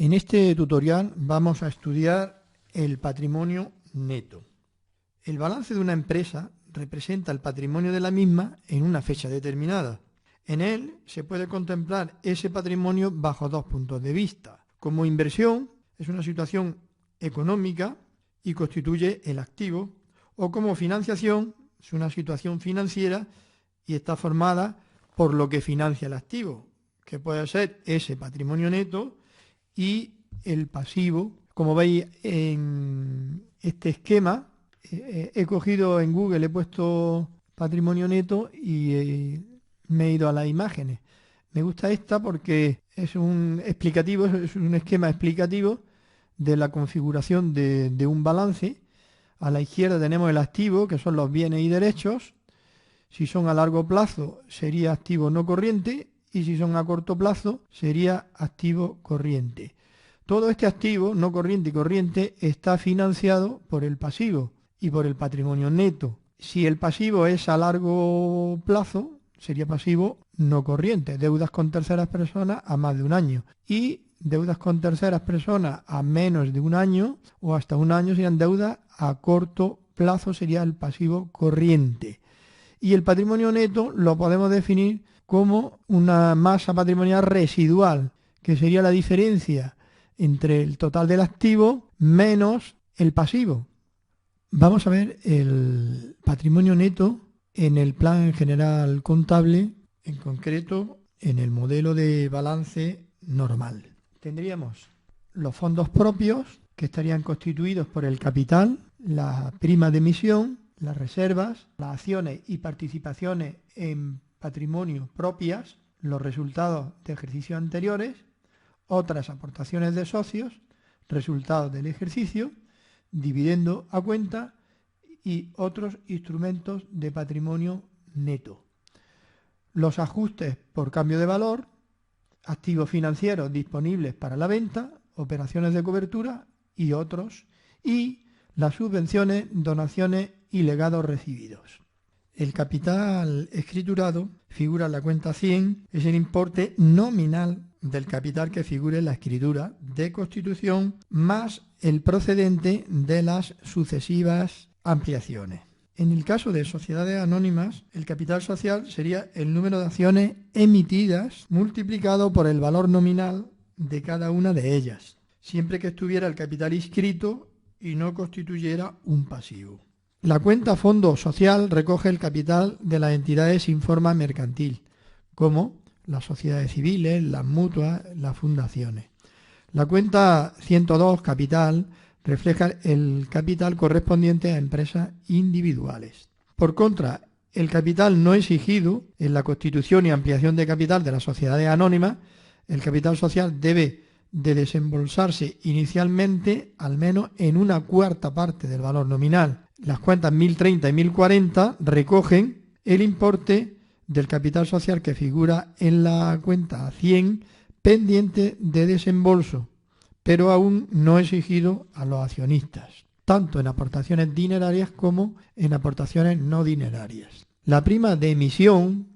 En este tutorial vamos a estudiar el patrimonio neto. El balance de una empresa representa el patrimonio de la misma en una fecha determinada. En él se puede contemplar ese patrimonio bajo dos puntos de vista. Como inversión, es una situación económica y constituye el activo, o como financiación, es una situación financiera y está formada por lo que financia el activo, que puede ser ese patrimonio neto y el pasivo. Como veis en este esquema, he cogido en Google, he puesto patrimonio neto y me he ido a las imágenes. Me gusta esta porque es un explicativo, es un esquema explicativo de la configuración de un balance. A la izquierda tenemos el activo, que son los bienes y derechos. Si son a largo plazo sería activo no corriente y si son a corto plazo sería activo corriente. Todo este activo no corriente y corriente está financiado por el pasivo y por el patrimonio neto. Si el pasivo es a largo plazo, sería pasivo no corriente, deudas con terceras personas a más de un año, y deudas con terceras personas a menos de un año o hasta un año serían deudas a corto plazo, sería el pasivo corriente. Y el patrimonio neto lo podemos definir como una masa patrimonial residual, que sería la diferencia entre el total del activo menos el pasivo. Vamos a ver el patrimonio neto en el plan general contable, en concreto en el modelo de balance normal. Tendríamos los fondos propios, que estarían constituidos por el capital, la prima de emisión, las reservas, las acciones y participaciones en patrimonio propias, los resultados de ejercicios anteriores, otras aportaciones de socios, resultados del ejercicio, dividendo a cuenta y otros instrumentos de patrimonio neto. Los ajustes por cambio de valor, activos financieros disponibles para la venta, operaciones de cobertura y otros, y las subvenciones, donaciones y legados recibidos. El capital escriturado figura en la cuenta 100, es el importe nominal del capital que figure en la escritura de constitución más el procedente de las sucesivas ampliaciones. En el caso de sociedades anónimas, el capital social sería el número de acciones emitidas multiplicado por el valor nominal de cada una de ellas, siempre que estuviera el capital inscrito y no constituyera un pasivo. La cuenta fondo social recoge el capital de las entidades sin forma mercantil, como las sociedades civiles, las mutuas, las fundaciones. La cuenta 102 capital refleja el capital correspondiente a empresas individuales. Por contra, el capital no exigido en la constitución y ampliación de capital de las sociedades anónimas, el capital social debe de desembolsarse inicialmente al menos en una cuarta parte del valor nominal. Las cuentas 1030 y 1040 recogen el importe del capital social que figura en la cuenta 100 pendiente de desembolso, pero aún no exigido a los accionistas, tanto en aportaciones dinerarias como en aportaciones no dinerarias. La prima de emisión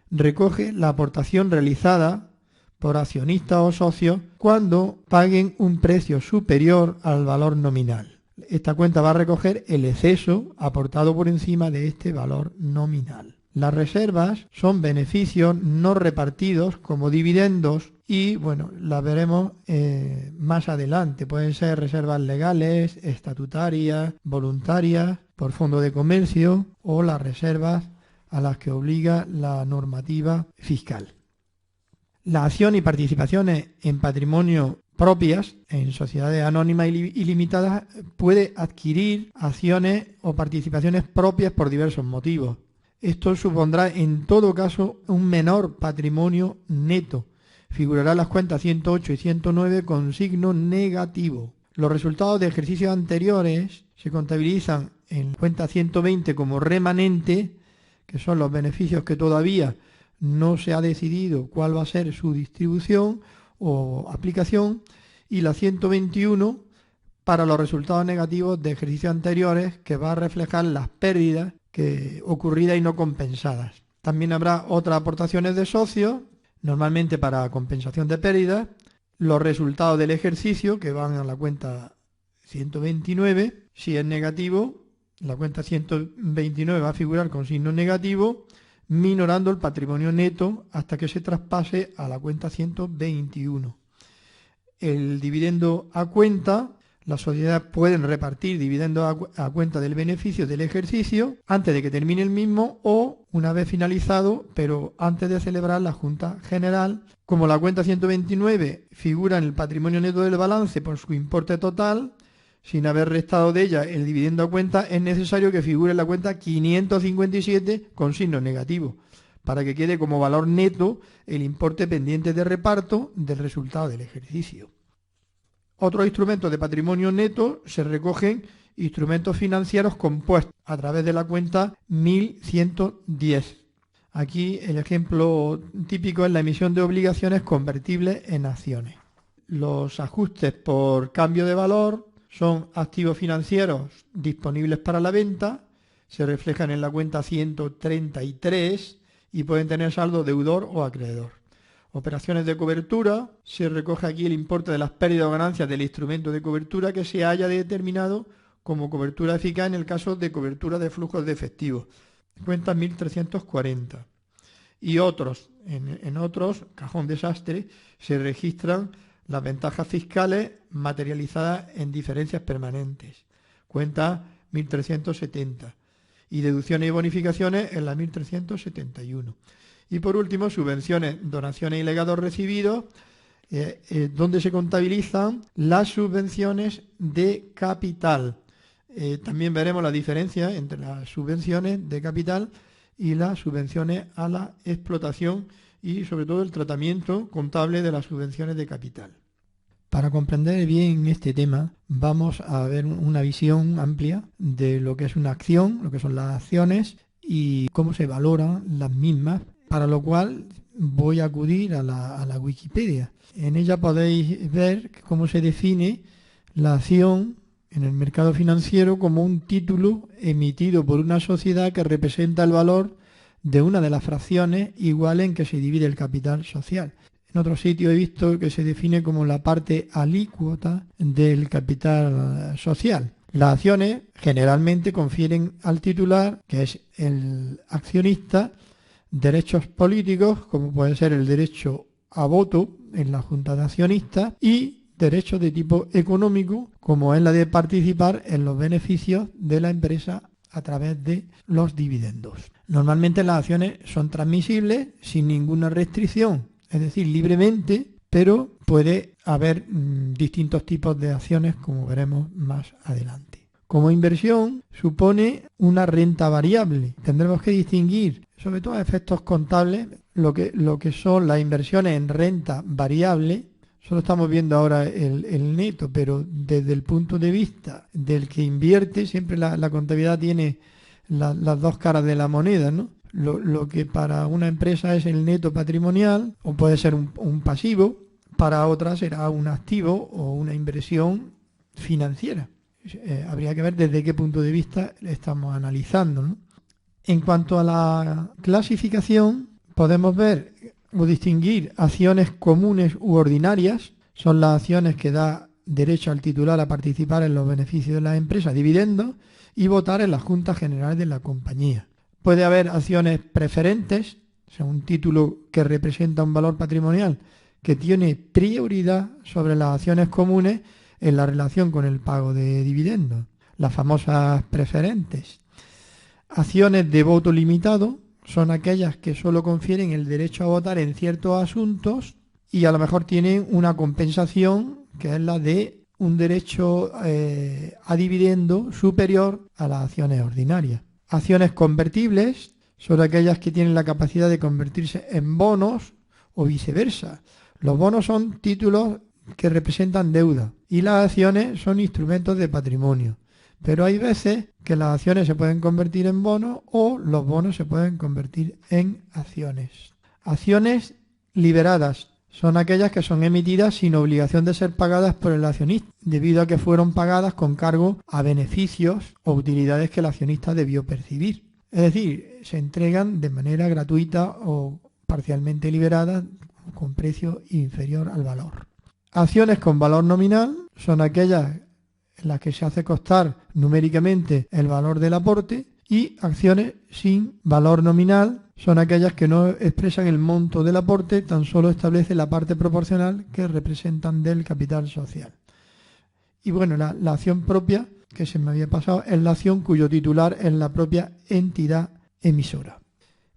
recoge la aportación realizada por accionistas o socios cuando paguen un precio superior al valor nominal. Esta cuenta va a recoger el exceso aportado por encima de este valor nominal. Las reservas son beneficios no repartidos como dividendos y, bueno, las veremos más adelante. Pueden ser reservas legales, estatutarias, voluntarias, por fondo de comercio o las reservas a las que obliga la normativa fiscal. La acción y participaciones en patrimonio propias, en sociedades anónimas y limitadas, puede adquirir acciones o participaciones propias por diversos motivos. Esto supondrá en todo caso un menor patrimonio neto. Figurará en las cuentas 108 y 109 con signo negativo. Los resultados de ejercicios anteriores se contabilizan en cuenta 120 como remanente, que son los beneficios que todavía no se ha decidido cuál va a ser su distribución o aplicación, y la 121 para los resultados negativos de ejercicios anteriores, que va a reflejar las pérdidas ocurridas y no compensadas. También habrá otras aportaciones de socios, normalmente para compensación de pérdidas, los resultados del ejercicio que van a la cuenta 129. Si es negativo, la cuenta 129 va a figurar con signo negativo, minorando el patrimonio neto hasta que se traspase a la cuenta 121. El dividendo a cuenta, las sociedades pueden repartir dividendo a cuenta del beneficio del ejercicio antes de que termine el mismo o una vez finalizado, pero antes de celebrar la Junta General. Como la cuenta 129 figura en el patrimonio neto del balance por su importe total, sin haber restado de ella el dividendo a cuenta, es necesario que figure en la cuenta 557 con signo negativo, para que quede como valor neto el importe pendiente de reparto del resultado del ejercicio. Otros instrumentos de patrimonio neto se recogen instrumentos financieros compuestos a través de la cuenta 1110. Aquí el ejemplo típico es la emisión de obligaciones convertibles en acciones. Los ajustes por cambio de valor son activos financieros disponibles para la venta, se reflejan en la cuenta 133 y pueden tener saldo deudor o acreedor. Operaciones de cobertura, se recoge aquí el importe de las pérdidas o ganancias del instrumento de cobertura que se haya determinado como cobertura eficaz en el caso de cobertura de flujos de efectivo. Cuenta 1340. Y otros, en otros, cajón desastre, se registran las ventajas fiscales materializadas en diferencias permanentes. Cuenta 1370. Y deducciones y bonificaciones en la 1371. Y por último, subvenciones, donaciones y legados recibidos, donde se contabilizan las subvenciones de capital. También veremos la diferencia entre las subvenciones de capital y las subvenciones a la explotación y sobre todo el tratamiento contable de las subvenciones de capital. Para comprender bien este tema, vamos a ver una visión amplia de lo que es una acción, lo que son las acciones y cómo se valoran las mismas, para lo cual voy a acudir a la Wikipedia. En ella podéis ver cómo se define la acción en el mercado financiero como un título emitido por una sociedad que representa el valor de una de las fracciones iguales en que se divide el capital social. En otro sitio he visto que se define como la parte alícuota del capital social. Las acciones generalmente confieren al titular, que es el accionista, derechos políticos, como puede ser el derecho a voto en la Junta de Accionistas, y derechos de tipo económico, como es la de participar en los beneficios de la empresa a través de los dividendos. Normalmente las acciones son transmisibles sin ninguna restricción, es decir, libremente, pero puede haber distintos tipos de acciones, como veremos más adelante. Como inversión supone una renta variable. Tendremos que distinguir, sobre todo a efectos contables, lo que son las inversiones en renta variable. Solo estamos viendo ahora el neto, pero desde el punto de vista del que invierte, siempre la contabilidad tiene las dos caras de la moneda, ¿no? Lo que para una empresa es el neto patrimonial, o puede ser un pasivo, para otra será un activo o una inversión financiera. Habría que ver desde qué punto de vista estamos analizando, ¿no? En cuanto a la clasificación, podemos ver o distinguir acciones comunes u ordinarias. Son las acciones que da derecho al titular a participar en los beneficios de la empresa, dividendos, y votar en las juntas generales de la compañía. Puede haber acciones preferentes, o sea, un título que representa un valor patrimonial que tiene prioridad sobre las acciones comunes en la relación con el pago de dividendos, las famosas preferentes. Acciones de voto limitado son aquellas que solo confieren el derecho a votar en ciertos asuntos y a lo mejor tienen una compensación que es la de un derecho a dividendo superior a las acciones ordinarias. Acciones convertibles son aquellas que tienen la capacidad de convertirse en bonos o viceversa. Los bonos son títulos que representan deuda y las acciones son instrumentos de patrimonio. Pero hay veces que las acciones se pueden convertir en bonos o los bonos se pueden convertir en acciones. Acciones liberadas son aquellas que son emitidas sin obligación de ser pagadas por el accionista, debido a que fueron pagadas con cargo a beneficios o utilidades que el accionista debió percibir. Es decir, se entregan de manera gratuita o parcialmente liberada con precio inferior al valor. Acciones con valor nominal son aquellas en las que se hace constar numéricamente el valor del aporte, y acciones sin valor nominal son aquellas que no expresan el monto del aporte, tan solo establece la parte proporcional que representan del capital social. Y bueno, la acción propia, que se me había pasado, es la acción cuyo titular es la propia entidad emisora.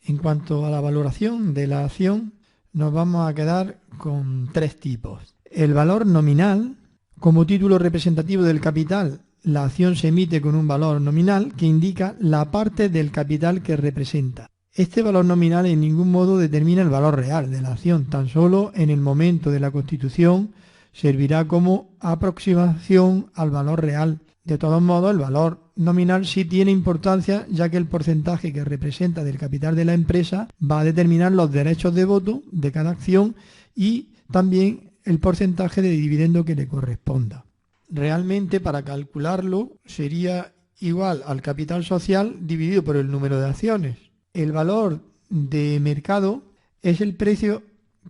En cuanto a la valoración de la acción, nos vamos a quedar con tres tipos. El valor nominal: como título representativo del capital, la acción se emite con un valor nominal que indica la parte del capital que representa. Este valor nominal en ningún modo determina el valor real de la acción, tan solo en el momento de la constitución servirá como aproximación al valor real. De todos modos, el valor nominal sí tiene importancia, ya que el porcentaje que representa del capital de la empresa va a determinar los derechos de voto de cada acción y también el porcentaje de dividendo que le corresponda. Realmente, para calcularlo, sería igual al capital social dividido por el número de acciones. El valor de mercado es el precio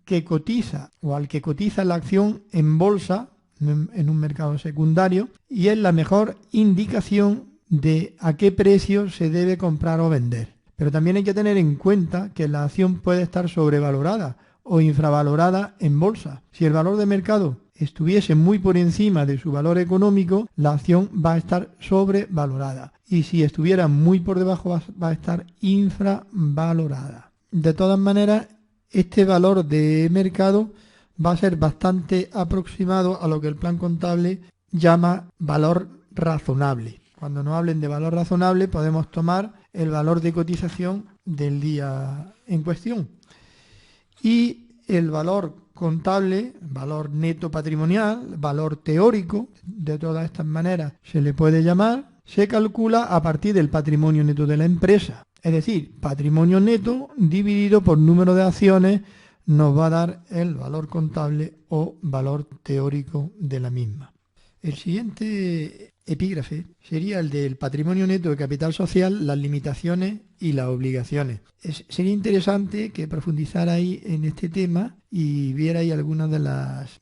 que cotiza o al que cotiza la acción en bolsa, en un mercado secundario, y es la mejor indicación de a qué precio se debe comprar o vender. Pero también hay que tener en cuenta que la acción puede estar sobrevalorada o infravalorada en bolsa. Si el valor de mercado estuviese muy por encima de su valor económico, la acción va a estar sobrevalorada, y si estuviera muy por debajo va a estar infravalorada. De todas maneras, este valor de mercado va a ser bastante aproximado a lo que el plan contable llama valor razonable. Cuando nos hablen de valor razonable, podemos tomar el valor de cotización del día en cuestión. Y el valor contable, valor neto patrimonial, valor teórico, de todas estas maneras se le puede llamar, se calcula a partir del patrimonio neto de la empresa. Es decir, patrimonio neto dividido por número de acciones nos va a dar el valor contable o valor teórico de la misma. El siguiente epígrafe sería el del patrimonio neto de capital social, las limitaciones y las obligaciones. Sería interesante que profundizarais en este tema y vierais algunas de las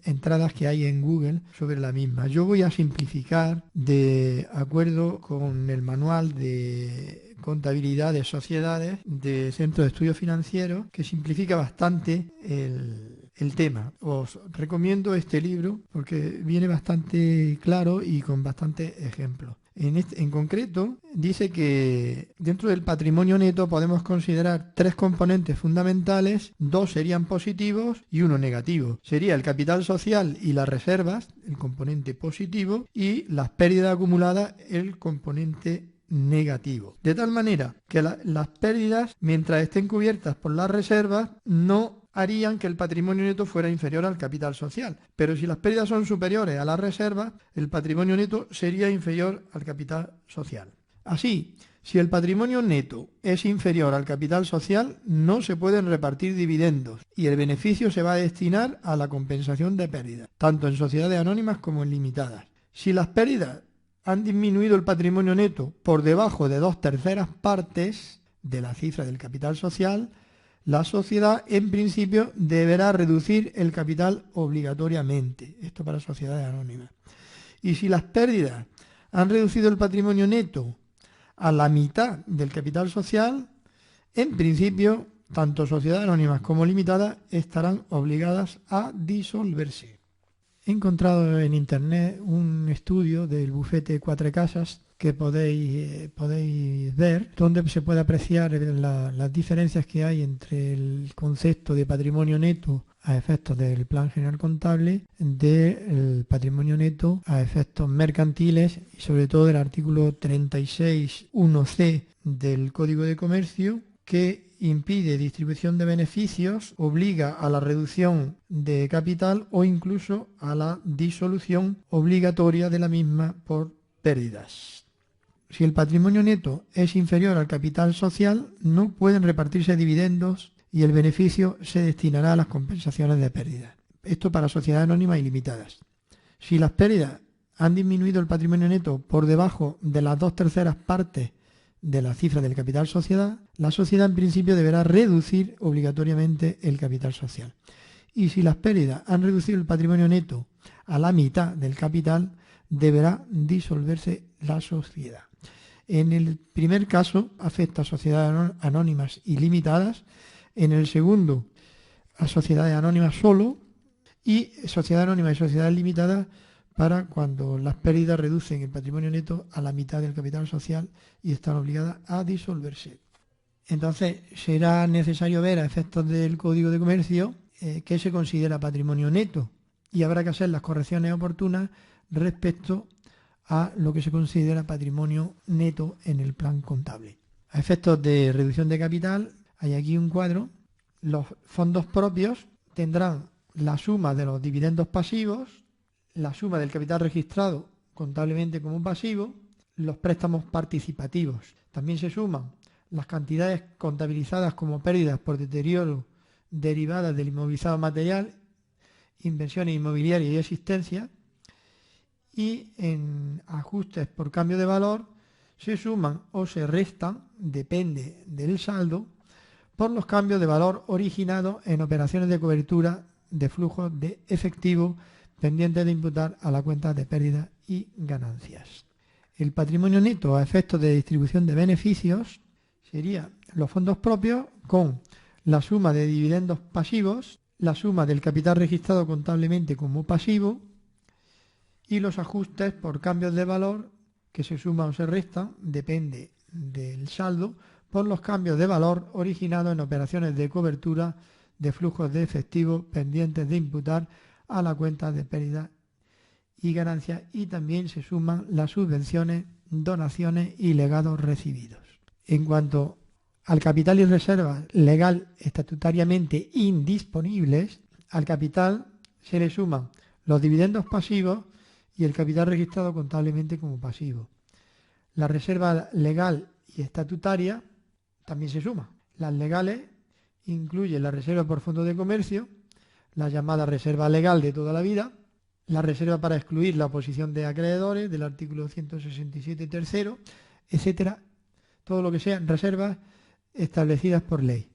entradas que hay en Google sobre la misma. Yo voy a simplificar de acuerdo con el manual de contabilidad de sociedades de Centro de Estudios Financieros, que simplifica bastante el tema. Os recomiendo este libro porque viene bastante claro y con bastantes ejemplos. En concreto, dice que dentro del patrimonio neto podemos considerar tres componentes fundamentales: dos serían positivos y uno negativo. Sería el capital social y las reservas, el componente positivo, y las pérdidas acumuladas, el componente negativo. De tal manera que las pérdidas, mientras estén cubiertas por las reservas, no harían que el patrimonio neto fuera inferior al capital social. Pero si las pérdidas son superiores a las reservas, el patrimonio neto sería inferior al capital social. Así, si el patrimonio neto es inferior al capital social, no se pueden repartir dividendos y el beneficio se va a destinar a la compensación de pérdidas, tanto en sociedades anónimas como en limitadas. Si las pérdidas han disminuido el patrimonio neto por debajo de 2/3 partes de la cifra del capital social, la sociedad en principio deberá reducir el capital obligatoriamente. Esto para sociedades anónimas. Y si las pérdidas han reducido el patrimonio neto a la mitad del capital social, en principio tanto sociedades anónimas como limitadas estarán obligadas a disolverse. He encontrado en internet un estudio del bufete Cuatro Casas que podéis ver, donde se puede apreciar las diferencias que hay entre el concepto de patrimonio neto a efectos del Plan General Contable, del patrimonio neto a efectos mercantiles y sobre todo del artículo 36.1c del Código de Comercio, que impide distribución de beneficios, obliga a la reducción de capital o incluso a la disolución obligatoria de la misma por pérdidas. Si el patrimonio neto es inferior al capital social, no pueden repartirse dividendos y el beneficio se destinará a las compensaciones de pérdidas. Esto para sociedades anónimas y limitadas. Si las pérdidas han disminuido el patrimonio neto por debajo de las 2/3 partes de la cifra del capital sociedad, la sociedad en principio deberá reducir obligatoriamente el capital social. y si las pérdidas han reducido el patrimonio neto a la mitad del capital, deberá disolverse la sociedad. En el primer caso afecta a sociedades anónimas ilimitadas, en el segundo a sociedades anónimas solo y sociedades anónimas y sociedades limitadas para cuando las pérdidas reducen el patrimonio neto a la mitad del capital social y están obligadas a disolverse. Entonces será necesario ver a efectos del Código de Comercio qué se considera patrimonio neto y habrá que hacer las correcciones oportunas respecto a lo que se considera patrimonio neto en el plan contable. A efectos de reducción de capital hay aquí un cuadro. Los fondos propios tendrán la suma de los dividendos pasivos, la suma del capital registrado contablemente como pasivo, los préstamos participativos. También se suman las cantidades contabilizadas como pérdidas por deterioro derivadas del inmovilizado material, inversiones inmobiliarias y existencia, y en ajustes por cambio de valor se suman o se restan, depende del saldo, por los cambios de valor originados en operaciones de cobertura de flujos de efectivo pendientes de imputar a la cuenta de pérdidas y ganancias. El patrimonio neto a efectos de distribución de beneficios sería los fondos propios con la suma de dividendos pasivos, la suma del capital registrado contablemente como pasivo y los ajustes por cambios de valor que se suman o se restan, depende del saldo, por los cambios de valor originados en operaciones de cobertura de flujos de efectivo pendientes de imputar a la cuenta de pérdidas y ganancias, y también se suman las subvenciones, donaciones y legados recibidos. En cuanto al capital y reservas legal estatutariamente indisponibles, al capital se le suman los dividendos pasivos y el capital registrado contablemente como pasivo. La reserva legal y estatutaria también se suma. Las legales incluyen la reserva por fondo de comercio, la llamada reserva legal de toda la vida, la reserva para excluir la oposición de acreedores del artículo 167 tercero, etcétera, todo lo que sean reservas establecidas por ley.